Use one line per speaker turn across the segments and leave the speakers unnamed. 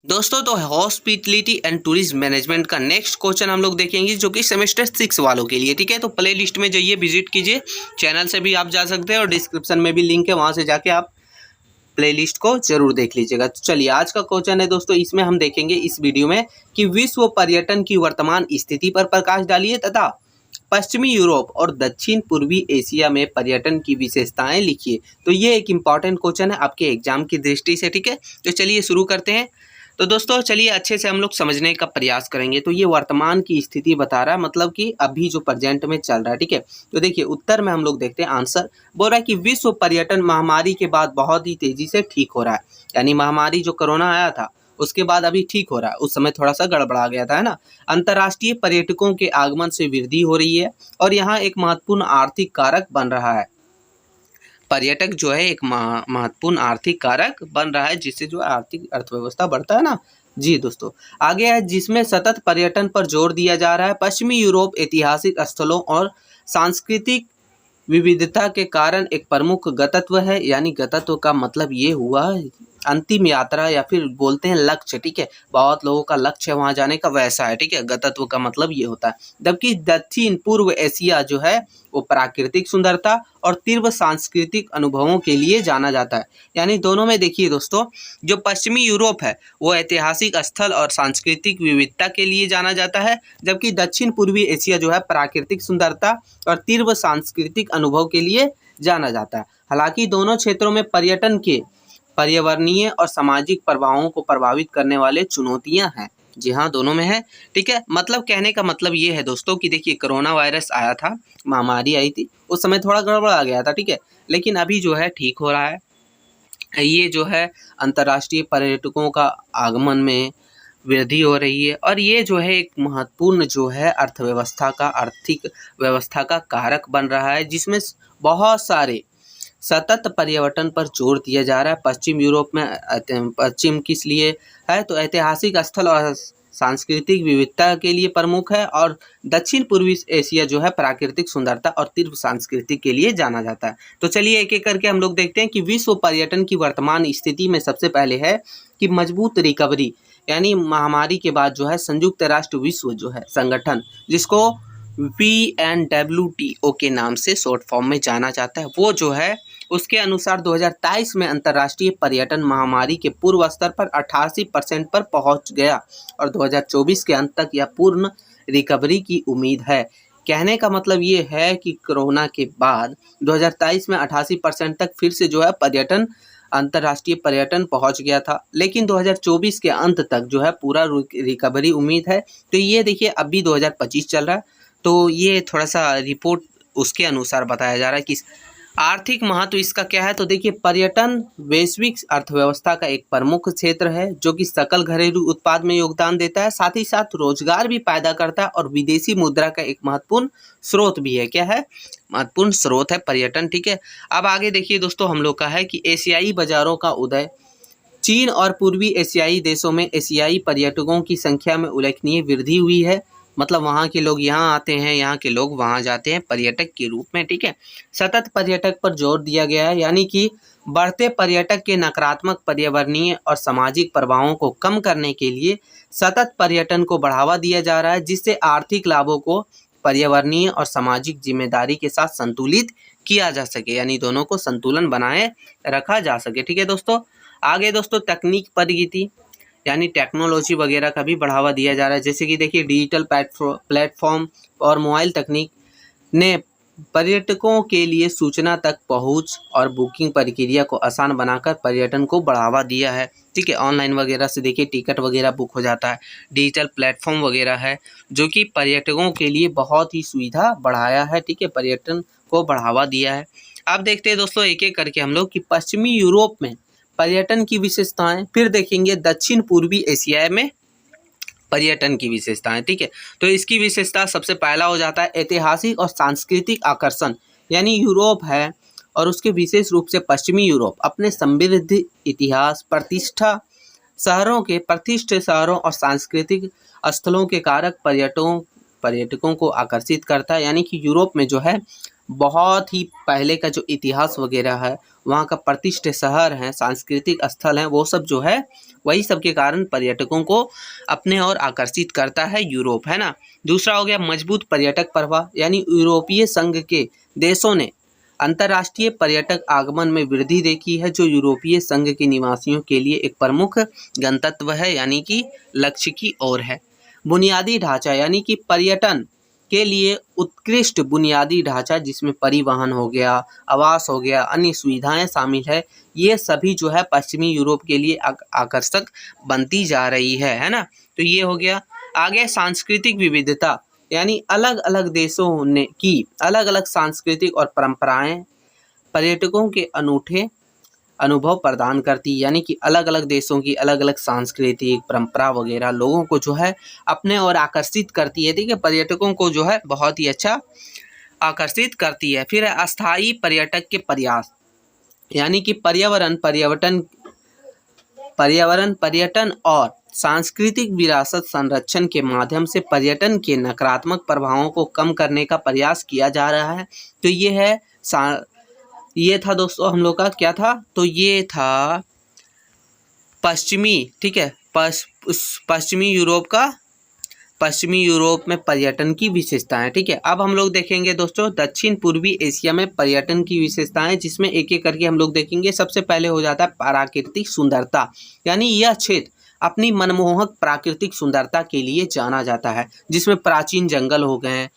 दोस्तों तो hospitality and tourism management का नेक्स्ट क्वेश्चन हम लोग देखेंगे जो कि सेमेस्टर 6 वालों के लिए। ठीक है, तो प्ले लिस्ट में जाइए, विजिट कीजिए, चैनल से भी आप जा सकते हैं और डिस्क्रिप्शन में भी लिंक है, वहां से जाके आप प्ले लिस्ट को जरूर देख लीजिएगा। तो चलिए आज का क्वेश्चन है दोस्तों, इसमें हम देखेंगे इस वीडियो में कि विश्व पर्यटन की वर्तमान स्थिति पर प्रकाश डालिए तथा पश्चिमी यूरोप और दक्षिण पूर्वी एशिया में पर्यटन की विशेषताएं लिखिए। तो ये एक इम्पॉर्टेंट क्वेश्चन है आपके एग्जाम की दृष्टि से। ठीक है, तो चलिए शुरू करते हैं। तो दोस्तों चलिए अच्छे से हम लोग समझने का प्रयास करेंगे। तो ये वर्तमान की स्थिति बता रहा है, मतलब कि अभी जो प्रेजेंट में चल रहा है। ठीक है, तो देखिए उत्तर में हम लोग देखते हैं, आंसर बोल रहा है कि विश्व पर्यटन महामारी के बाद बहुत ही तेजी से ठीक हो रहा है। यानी महामारी जो कोरोना आया था उसके बाद अभी ठीक हो रहा है, उस समय थोड़ा सा गड़बड़ा गया था, है ना। अंतर्राष्ट्रीय पर्यटकों के आगमन से वृद्धि हो रही है और यहाँ एक महत्वपूर्ण आर्थिक कारक बन रहा है। पर्यटक जो है एक महत्वपूर्ण आर्थिक कारक बन रहा है, जिससे जो आर्थिक अर्थव्यवस्था बढ़ता है ना। जी दोस्तों, आगे है जिसमें सतत पर्यटन पर जोर दिया जा रहा है। पश्चिमी यूरोप ऐतिहासिक स्थलों और सांस्कृतिक विविधता के कारण एक प्रमुख गंतव्य है। यानी गंतव्य का मतलब ये हुआ अंतिम यात्रा या फिर बोलते हैं लक्ष्य। ठीक है, बहुत लोगों का लक्ष्य वहां जाने का वैसा है। ठीक है, गंतव्य का मतलब ये होता है। जबकि दक्षिण पूर्व एशिया जो है वो प्राकृतिक सुंदरता और तीव्र सांस्कृतिक अनुभवों के लिए जाना जाता है। यानी दोनों में देखिए दोस्तों, जो पश्चिमी यूरोप है वो ऐतिहासिक स्थल और सांस्कृतिक विविधता के लिए जाना जाता है, जबकि दक्षिण पूर्वी एशिया जो है प्राकृतिक सुंदरता और तीव्र सांस्कृतिक अनुभव के लिए जाना जाता है। हालांकि दोनों क्षेत्रों में पर्यटन के पर्यावरणीय और सामाजिक प्रभावों को प्रभावित करने वाले चुनौतियां हैं। जी हाँ, दोनों में है। ठीक है, मतलब कहने का मतलब ये है दोस्तों कि देखिए कोरोना वायरस आया था, महामारी आई थी, उस समय थोड़ा गड़बड़ आ गया था। ठीक है, लेकिन अभी जो है ठीक हो रहा है। ये जो है अंतर्राष्ट्रीय पर्यटकों का आगमन में वृद्धि हो रही है और ये जो है एक महत्वपूर्ण जो है अर्थव्यवस्था का आर्थिक व्यवस्था का कारक बन रहा है, जिसमें बहुत सारे सतत पर्यटन पर जोर दिया जा रहा है। पश्चिम यूरोप में पश्चिम किस लिए है, तो ऐतिहासिक स्थल और सांस्कृतिक विविधता के लिए प्रमुख है, और दक्षिण पूर्वी एशिया जो है प्राकृतिक सुंदरता और तीव्र सांस्कृतिक के लिए जाना जाता है। तो चलिए एक एक करके हम लोग देखते हैं कि विश्व पर्यटन की वर्तमान स्थिति में सबसे पहले है कि मजबूत रिकवरी। यानी महामारी के बाद जो है संयुक्त राष्ट्र विश्व जो है संगठन, जिसको WNWTO के नाम से शॉर्ट फॉर्म में जाना जाता है, वो जो है उसके अनुसार 2023 में अंतर्राष्ट्रीय पर्यटन महामारी के पूर्व स्तर पर 88% पर पहुंच गया और 2024 के अंत तक यह पूर्ण रिकवरी की उम्मीद है। कहने का मतलब ये है कि कोरोना के बाद 2023 में 88% तक फिर से जो है पर्यटन अंतर्राष्ट्रीय पर्यटन पहुंच गया था, लेकिन 2024 के अंत तक जो है पूरा रिकवरी उम्मीद है। तो ये देखिए अभी 2025 चल रहा है, तो ये थोड़ा सा रिपोर्ट उसके अनुसार बताया जा रहा है कि आर्थिक महत्व इसका क्या है। तो देखिए पर्यटन वैश्विक अर्थव्यवस्था का एक प्रमुख क्षेत्र है जो कि सकल घरेलू उत्पाद में योगदान देता है, साथ ही साथ रोजगार भी पैदा करता है और विदेशी मुद्रा का एक महत्वपूर्ण स्रोत भी है। क्या है, महत्वपूर्ण स्रोत है पर्यटन। ठीक है, अब आगे देखिए दोस्तों, हम लोग का है कि एशियाई बाजारों का उदय। चीन और पूर्वी एशियाई देशों में एशियाई पर्यटकों की संख्या में उल्लेखनीय वृद्धि हुई है। मतलब वहाँ के लोग यहाँ आते हैं, यहाँ के लोग वहाँ जाते हैं पर्यटक के रूप में। ठीक है, सतत पर्यटक पर जोर दिया गया है, यानी कि बढ़ते पर्यटक के नकारात्मक पर्यावरणीय और सामाजिक प्रभावों को कम करने के लिए सतत पर्यटन को बढ़ावा दिया जा रहा है, जिससे आर्थिक लाभों को पर्यावरणीय और सामाजिक जिम्मेदारी के साथ संतुलित किया जा सके। यानी दोनों को संतुलन बनाए रखा जा सके। ठीक है दोस्तों, आगे दोस्तों तकनीक प्रगति यानी टेक्नोलॉजी वगैरह का भी बढ़ावा दिया जा रहा है। जैसे कि देखिए डिजिटल प्लेटफॉर्म और मोबाइल तकनीक ने पर्यटकों के लिए सूचना तक पहुंच और बुकिंग प्रक्रिया को आसान बनाकर पर्यटन को बढ़ावा दिया है। ठीक है, ऑनलाइन वगैरह से देखिए टिकट वगैरह बुक हो जाता है। डिजिटल प्लेटफॉर्म वगैरह है जो कि पर्यटकों के लिए बहुत ही सुविधा बढ़ाया है। ठीक है, पर्यटन को बढ़ावा दिया है। अब देखते हैं दोस्तों एक एक करके हम लोग कि पश्चिमी यूरोप में पर्यटन की विशेषताएं, फिर देखेंगे दक्षिण पूर्वी एशिया में पर्यटन की विशेषताएं। ठीक है, तो इसकी विशेषता सबसे पहला हो जाता है ऐतिहासिक और सांस्कृतिक आकर्षण। यानी यूरोप है और उसके विशेष रूप से पश्चिमी यूरोप अपने समृद्ध इतिहास, प्रतिष्ठित शहरों और सांस्कृतिक स्थलों के कारक पर्यटकों को आकर्षित करता है। यानी कि यूरोप में जो है बहुत ही पहले का जो इतिहास वगैरह है, वहाँ का प्रतिष्ठित शहर है, सांस्कृतिक स्थल हैं, वो सब जो है वही सब के कारण पर्यटकों को अपने ओर आकर्षित करता है यूरोप, है ना। दूसरा हो गया मजबूत पर्यटक प्रवाह, यानी यूरोपीय संघ के देशों ने अंतर्राष्ट्रीय पर्यटक आगमन में वृद्धि देखी है, जो यूरोपीय संघ के निवासियों के लिए एक प्रमुख गंतव्य है, यानी कि लक्ष्य की ओर है। बुनियादी ढांचा, यानी कि पर्यटन के लिए उत्कृष्ट बुनियादी ढांचा, जिसमें परिवहन हो गया, आवास हो गया, अन्य सुविधाएं शामिल है, ये सभी जो है पश्चिमी यूरोप के लिए आकर्षक बनती जा रही है ना। तो ये हो गया। आगे सांस्कृतिक विविधता, यानी अलग अलग देशों ने की अलग अलग सांस्कृतिक और परंपराएं पर्यटकों के अनूठे अनुभव प्रदान करती, यानी कि अलग अलग देशों की अलग अलग सांस्कृतिक परंपरा वगैरह लोगों को जो है अपने ओर आकर्षित करती है। ठीक है, पर्यटकों को जो है बहुत ही अच्छा आकर्षित करती है। फिर अस्थायी पर्यटक के प्रयास, यानी कि पर्यटन और सांस्कृतिक विरासत संरक्षण के माध्यम से पर्यटन के नकारात्मक प्रभावों को कम करने का प्रयास किया जा रहा है। तो ये था दोस्तों हम लोग का क्या था, तो ये था पश्चिमी, ठीक है, पश्चिमी यूरोप में पर्यटन की विशेषताएं। ठीक है, अब हम लोग देखेंगे दोस्तों दक्षिण पूर्वी एशिया में पर्यटन की विशेषताएं, जिसमें एक एक करके हम लोग देखेंगे। सबसे पहले हो जाता है प्राकृतिक सुंदरता, यानी यह क्षेत्र अपनी मनमोहक प्राकृतिक सुंदरता के लिए जाना जाता है, जिसमें प्राचीन जंगल हो गए,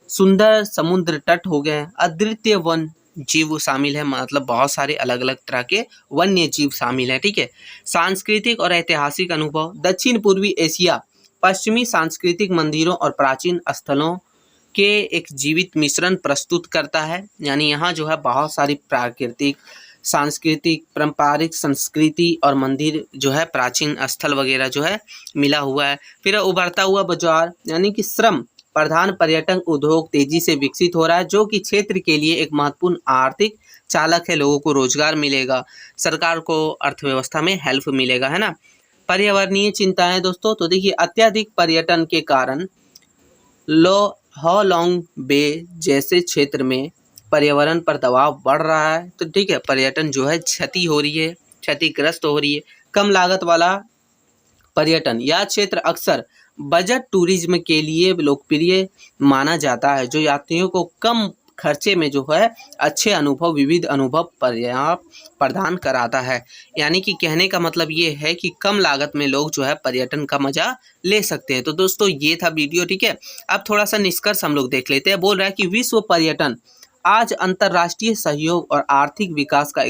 सुंदर समुद्र तट हो गए, अद्वितीय वन जीव शामिल है, मतलब बहुत सारे अलग अलग तरह के वन्य जीव शामिल है। ठीक है, सांस्कृतिक और ऐतिहासिक अनुभव, दक्षिण पूर्वी एशिया पश्चिमी सांस्कृतिक मंदिरों और प्राचीन स्थलों के एक जीवित मिश्रण प्रस्तुत करता है, यानी यहाँ जो है बहुत सारी प्राकृतिक, सांस्कृतिक, पारंपरिक संस्कृति और मंदिर जो है प्राचीन स्थल वगैरह जो है मिला हुआ है। फिर उभरता हुआ बाजार, यानी कि श्रम प्रधान पर्यटन उद्योग तेजी से विकसित हो रहा है, जो कि क्षेत्र के लिए एक महत्वपूर्ण आर्थिक चालक है। लोगों को रोजगार मिलेगा, सरकार को अर्थव्यवस्था में हेल्प मिलेगा, है ना। पर्यावरणीय चिंताएं दोस्तों, तो देखिए अत्यधिक पर्यटन के कारण हालोंग बे जैसे क्षेत्र में पर्यावरण पर दबाव बढ़ रहा है। तो ठीक है, पर्यटन जो है क्षतिग्रस्त हो रही है। कम लागत वाला पर्यटन, यह क्षेत्र अक्सर बजट टूरिज्म के लिए लोकप्रिय माना जाता है, जो यात्रियों को कम खर्चे में जो है अच्छे अनुभव, विविध अनुभव प्रदान कराता है। यानी कि कहने का मतलब ये है कि कम लागत में लोग जो है पर्यटन का मजा ले सकते हैं। तो दोस्तों ये था वीडियो। ठीक है, अब थोड़ा सा निष्कर्ष हम लोग देख लेते हैं। बोल रहा है कि विश्व पर्यटन आज अंतर्राष्ट्रीय सहयोग और आर्थिक विकास का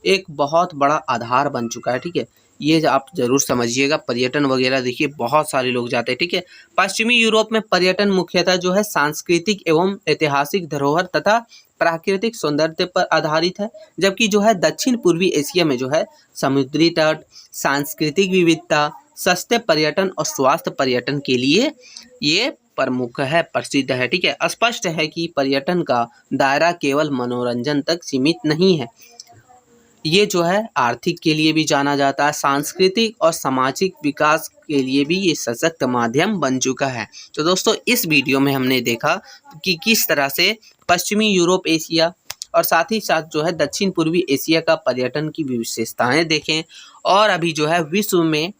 एक बहुत बड़ा आधार बन चुका है। ठीक है, ये आप जरूर समझिएगा। पर्यटन वगैरह देखिए बहुत सारे लोग जाते हैं। ठीक है, पश्चिमी यूरोप में पर्यटन मुख्यतः जो है सांस्कृतिक एवं ऐतिहासिक धरोहर तथा प्राकृतिक सौंदर्य पर आधारित है, जबकि जो है दक्षिण पूर्वी एशिया में जो है समुद्री तट, सांस्कृतिक विविधता, सस्ते पर्यटन और स्वास्थ्य पर्यटन के लिए ये प्रमुख है, प्रसिद्ध है। ठीक है, स्पष्ट है कि पर्यटन का दायरा केवल मनोरंजन तक सीमित नहीं है, ये जो है आर्थिक के लिए भी जाना जाता है, सांस्कृतिक और सामाजिक विकास के लिए भी ये सशक्त माध्यम बन चुका है। तो दोस्तों इस वीडियो में हमने देखा कि किस तरह से पश्चिमी यूरोप एशिया और साथ ही साथ जो है दक्षिण पूर्वी एशिया का पर्यटन की विशेषताएं देखें, और अभी जो है विश्व में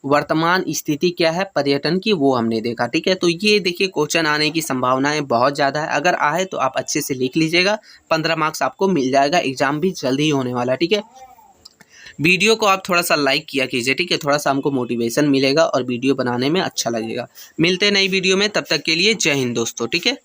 वर्तमान स्थिति क्या है पर्यटन की, वो हमने देखा। ठीक है, तो ये देखिए क्वेश्चन आने की संभावनाएं बहुत ज़्यादा है। अगर आए तो आप अच्छे से लिख लीजिएगा, 15 मार्क्स आपको मिल जाएगा। एग्जाम भी जल्दी ही होने वाला है। ठीक है, वीडियो को आप थोड़ा सा लाइक किया कीजिए। ठीक है, थोड़ा सा हमको मोटिवेशन मिलेगा और वीडियो बनाने में अच्छा लगेगा। मिलते हैं नई वीडियो में, तब तक के लिए जय हिंद दोस्तों। ठीक है।